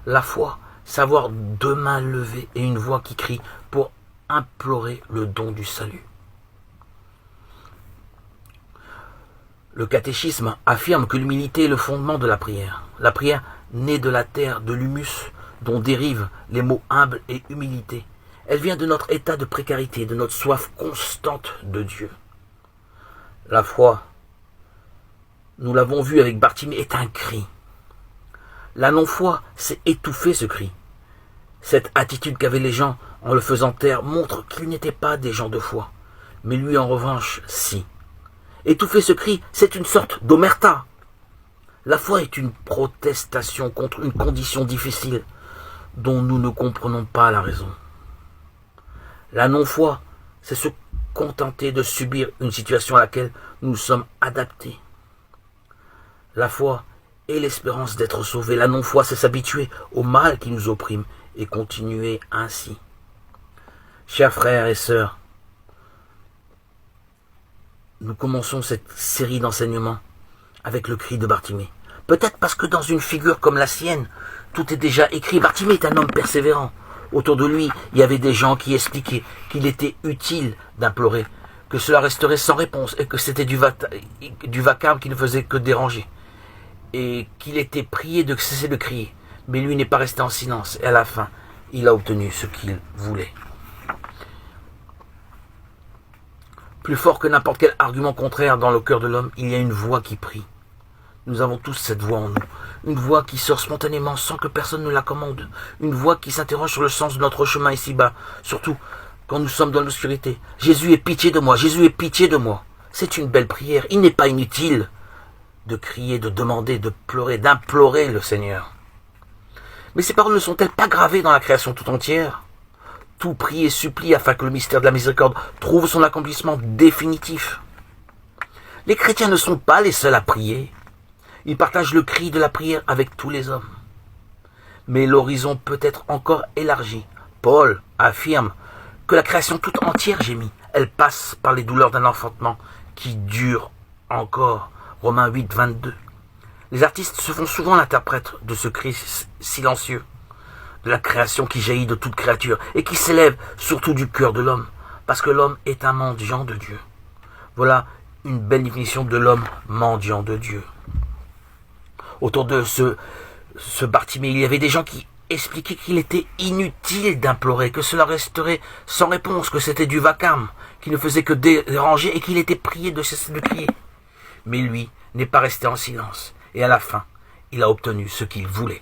La foi, savoir deux mains levées et une voix qui crie pour implorer le don du salut. Le catéchisme affirme que l'humilité est le fondement de la prière. La prière naît de la terre, de l'humus, dont dérivent les mots humble et humilité. Elle vient de notre état de précarité, de notre soif constante de Dieu. La foi, nous l'avons vu avec Bartimée, est un cri. La non-foi, c'est étouffer ce cri. Cette attitude qu'avaient les gens en le faisant taire montre qu'ils n'étaient pas des gens de foi. Mais lui, en revanche, si. Étouffer ce cri, c'est une sorte d'omerta. La foi est une protestation contre une condition difficile dont nous ne comprenons pas la raison. La non-foi, c'est se contenter de subir une situation à laquelle nous sommes adaptés. La foi est l'espérance d'être sauvés. La non-foi, c'est s'habituer au mal qui nous opprime et continuer ainsi. Chers frères et sœurs, nous commençons cette série d'enseignements avec le cri de Bartimée. Peut-être parce que dans une figure comme la sienne, tout est déjà écrit. Bartimée est un homme persévérant. Autour de lui, il y avait des gens qui expliquaient qu'il était utile d'implorer, que cela resterait sans réponse et que c'était du vacarme qui ne faisait que déranger. Et qu'il était prié de cesser de crier. Mais lui n'est pas resté en silence et à la fin, il a obtenu ce qu'il voulait. Plus fort que n'importe quel argument contraire dans le cœur de l'homme, il y a une voix qui prie. Nous avons tous cette voix en nous. Une voix qui sort spontanément sans que personne ne la commande. Une voix qui s'interroge sur le sens de notre chemin ici-bas. Surtout quand nous sommes dans l'obscurité. Jésus, aie pitié de moi. Jésus, aie pitié de moi. C'est une belle prière. Il n'est pas inutile de crier, de demander, de pleurer, d'implorer le Seigneur. Mais ces paroles ne sont-elles pas gravées dans la création tout entière ? Tout prie et supplie afin que le mystère de la miséricorde trouve son accomplissement définitif. Les chrétiens ne sont pas les seuls à prier. Ils partagent le cri de la prière avec tous les hommes. Mais l'horizon peut être encore élargi. Paul affirme que la création toute entière gémit. Elle passe par les douleurs d'un enfantement qui dure encore. Romains 8, 22. Les artistes se font souvent l'interprète de ce cri silencieux, de la création qui jaillit de toute créature et qui s'élève surtout du cœur de l'homme, parce que l'homme est un mendiant de Dieu. Voilà une belle définition de l'homme mendiant de Dieu. Autour de ce Bartimée, il y avait des gens qui expliquaient qu'il était inutile d'implorer, que cela resterait sans réponse, que c'était du vacarme, qui ne faisait que déranger et qu'il était prié de cesser de crier. Mais lui n'est pas resté en silence, et à la fin, il a obtenu ce qu'il voulait.